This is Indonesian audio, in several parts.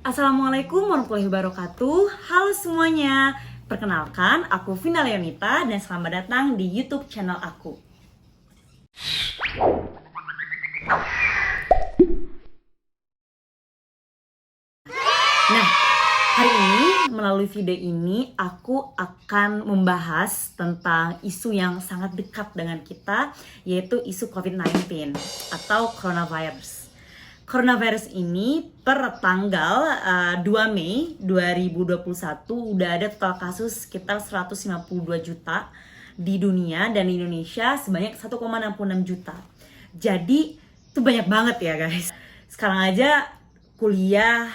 Assalamualaikum warahmatullahi wabarakatuh. Halo semuanya. Perkenalkan, aku Vina Leonita dan selamat datang di YouTube channel aku. Nah, hari ini melalui video ini aku akan membahas tentang isu yang sangat dekat dengan kita, yaitu isu COVID-19 atau coronavirus. Coronavirus ini per tanggal 2 Mei 2021 udah ada total kasus sekitar 152 juta di dunia, dan di Indonesia sebanyak 1,66 juta. Jadi itu banyak banget ya guys. Sekarang aja kuliah,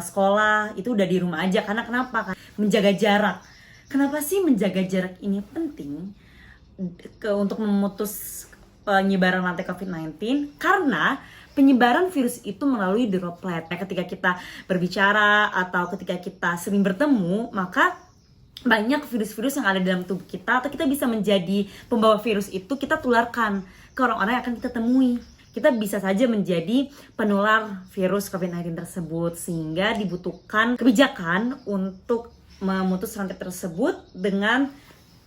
sekolah itu udah di rumah aja. Karena kenapa? Menjaga jarak. Kenapa sih menjaga jarak ini penting untuk memutus penyebaran rantai COVID-19? Karena penyebaran virus itu melalui droplet. Ketika kita berbicara atau ketika kita sering bertemu, maka banyak virus-virus yang ada dalam tubuh kita, atau kita bisa menjadi pembawa virus itu, kita tularkan ke orang-orang yang akan kita temui. Kita bisa saja menjadi penular virus COVID-19 tersebut, sehingga dibutuhkan kebijakan untuk memutus rantai tersebut dengan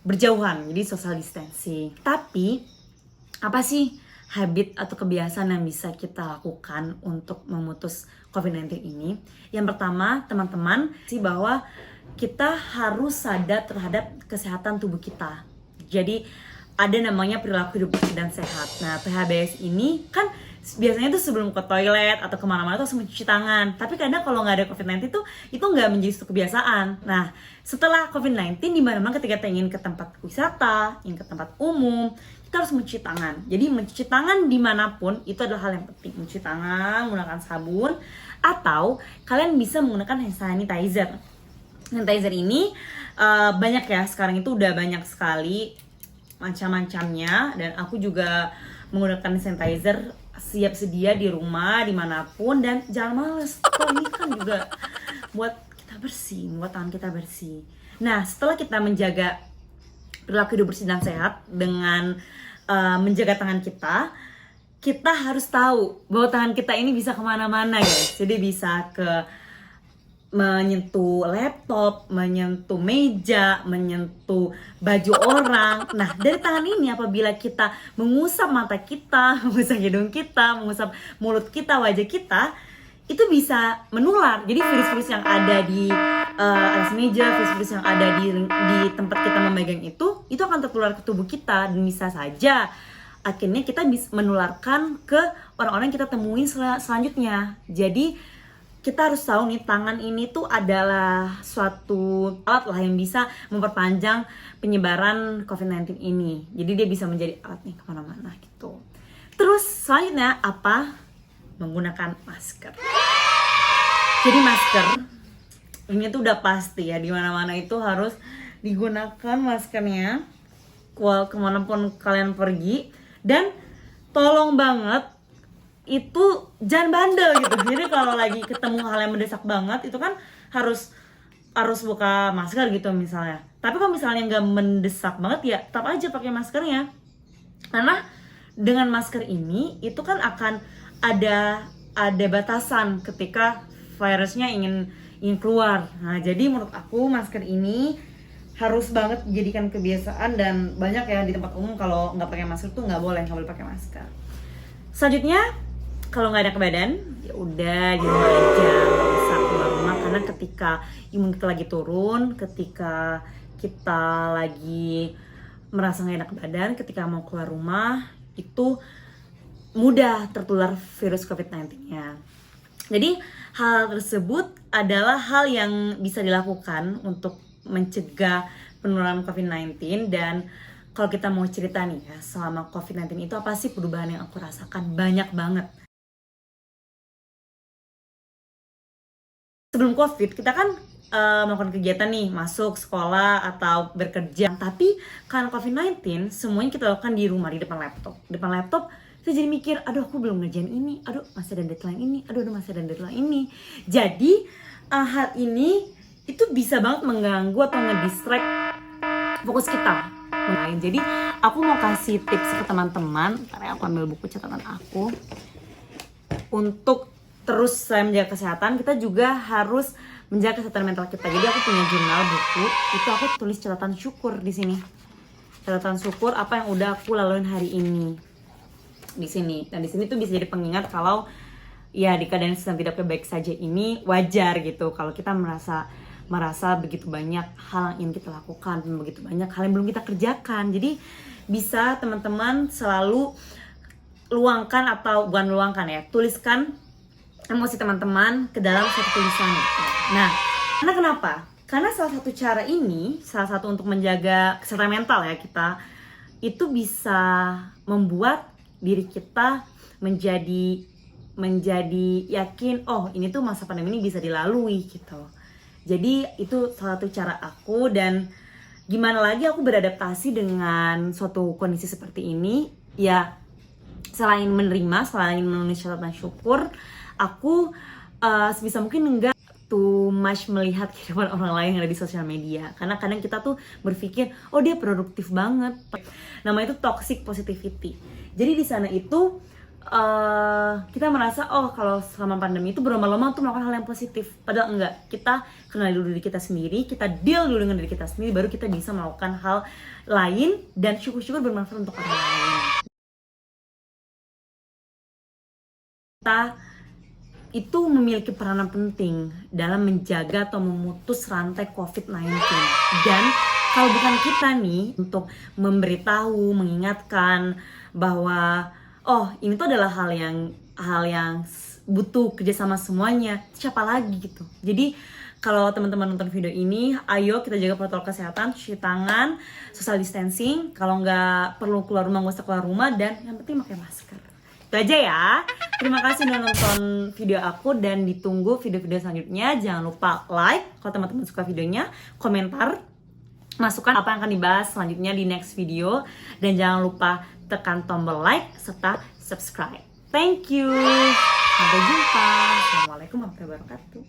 berjauhan, jadi social distancing. Tapi apa sih habit atau kebiasaan yang bisa kita lakukan untuk memutus COVID-19 ini? Yang pertama, teman-teman, sih bahwa kita harus sadar terhadap kesehatan tubuh kita. Jadi ada namanya perilaku hidup bersih dan sehat. Nah, PHBS ini kan biasanya tuh sebelum ke toilet atau kemana-mana tuh harus mencuci tangan. Tapi kadang kalau nggak ada COVID-19 tuh itu nggak menjadi suatu kebiasaan. Nah, setelah COVID-19, di mana-mana ketika kita ingin ke tempat wisata, ingin ke tempat umum, kita harus mencuci tangan. Jadi mencuci tangan dimanapun itu adalah hal yang penting. Mencuci tangan menggunakan sabun, atau kalian bisa menggunakan hand sanitizer. Sanitizer ini banyak ya, sekarang itu udah banyak sekali macam-macamnya, dan aku juga menggunakan sanitizer siap sedia di rumah dimanapun. Dan jangan males, kalau ini kan juga buat kita bersih, buat tangan kita bersih. Nah, setelah kita menjaga perilaku hidup bersih dan sehat dengan menjaga tangan kita, kita harus tahu bahwa tangan kita ini bisa kemana-mana guys. Jadi bisa ke menyentuh laptop, menyentuh meja, menyentuh baju orang. Nah, dari tangan ini apabila kita mengusap mata kita, mengusap hidung kita, mengusap mulut kita, wajah kita, itu bisa menular. Jadi virus-virus yang ada di atas meja, virus-virus yang ada di tempat kita memegang itu akan tertular ke tubuh kita, dan bisa saja akhirnya kita bisa menularkan ke orang-orang yang kita temuin selanjutnya. Jadi kita harus tahu nih, tangan ini tuh adalah suatu alat lah yang bisa memperpanjang penyebaran COVID-19 ini. Jadi dia bisa menjadi alat nih kemana-mana gitu. Terus selanjutnya apa? Menggunakan masker. Jadi masker ini tuh udah pasti ya, di mana-mana itu harus digunakan maskernya kemanapun kalian pergi. Dan tolong banget itu jangan bandel gitu. Jadi kalau lagi ketemu hal yang mendesak banget itu kan harus buka masker gitu misalnya. Tapi kalau misalnya nggak mendesak banget ya tetap aja pakai maskernya. Karena dengan masker ini itu kan akan ada batasan ketika virusnya ingin keluar. Nah, jadi menurut aku masker ini harus banget dijadikan kebiasaan, dan banyak ya di tempat umum kalau nggak pakai masker tuh nggak boleh pakai masker. Selanjutnya, kalau nggak ada ke badan, ya udah di rumah aja, nggak usah keluar rumah. Karena ketika imun kita lagi turun, ketika kita lagi merasa nggak enak ke badan, ketika mau keluar rumah itu mudah tertular virus COVID-19-nya. Jadi hal tersebut adalah hal yang bisa dilakukan untuk mencegah penularan COVID-19. Dan kalau kita mau cerita nih ya, selama COVID-19 itu apa sih perubahan yang aku rasakan? Banyak banget. Sebelum COVID, kita kan melakukan kegiatan nih, masuk sekolah atau bekerja. Tapi karena COVID-19, semuanya kita lakukan di rumah, di depan laptop. Depan laptop, kita jadi mikir, aduh aku belum ngerjain ini, aduh masih ada deadline ini, aduh masih ada deadline ini. Jadi hal ini itu bisa banget mengganggu atau ngedistract fokus kita. Jadi aku mau kasih tips ke teman-teman. Ntar ya, aku ambil buku catatan aku untuk terus selain menjaga kesehatan, kita juga harus menjaga kesehatan mental kita. Jadi aku punya jurnal buku, itu aku tulis catatan syukur di sini. Catatan syukur apa yang udah aku laluin hari ini di sini. Dan di sini tuh bisa jadi pengingat kalau ya di keadaan sedang tidak baik saja ini wajar gitu. Kalau kita merasa begitu banyak hal yang ingin kita lakukan, begitu banyak hal yang belum kita kerjakan. Jadi bisa teman-teman selalu luangkan atau bukan luangkan ya, tuliskan emosi teman-teman ke dalam satu tulisan gitu. Nah, karena kenapa? Karena salah satu cara ini, salah satu untuk menjaga kesehatan mental ya kita, itu bisa membuat diri kita menjadi yakin, oh ini tuh masa pandemi ini bisa dilalui gitu. Jadi itu salah satu cara aku, dan gimana lagi aku beradaptasi dengan suatu kondisi seperti ini ya, selain menerima, selain menulis catatan syukur, aku sebisa mungkin enggak too much melihat kehidupan orang lain yang ada di sosial media. Karena kadang kita tuh berpikir, oh dia produktif banget. Namanya itu toxic positivity. Jadi di sana itu kita merasa, oh kalau selama pandemi itu berlomba-lomba untuk melakukan hal yang positif. Padahal enggak. Kita kenali dulu diri kita sendiri, kita deal dulu dengan diri kita sendiri, baru kita bisa melakukan hal lain dan syukur-syukur bermanfaat untuk orang lain. Kita itu memiliki peranan penting dalam menjaga atau memutus rantai COVID-19. Dan kalau bukan kita nih untuk memberitahu, mengingatkan bahwa oh ini tuh adalah hal yang butuh kerjasama semuanya, siapa lagi gitu. Jadi kalau teman-teman nonton video ini, ayo kita jaga protokol kesehatan, cuci tangan, social distancing. Kalau nggak perlu keluar rumah, nggak usah keluar rumah, dan yang penting pakai masker. Itu aja ya. Terima kasih udah nonton video aku, dan ditunggu video-video selanjutnya. Jangan lupa like kalau teman-teman suka videonya, komentar, masukan apa yang akan dibahas selanjutnya di next video, dan jangan lupa tekan tombol like serta subscribe. Thank you. Sampai jumpa. Assalamualaikum warahmatullahi wabarakatuh.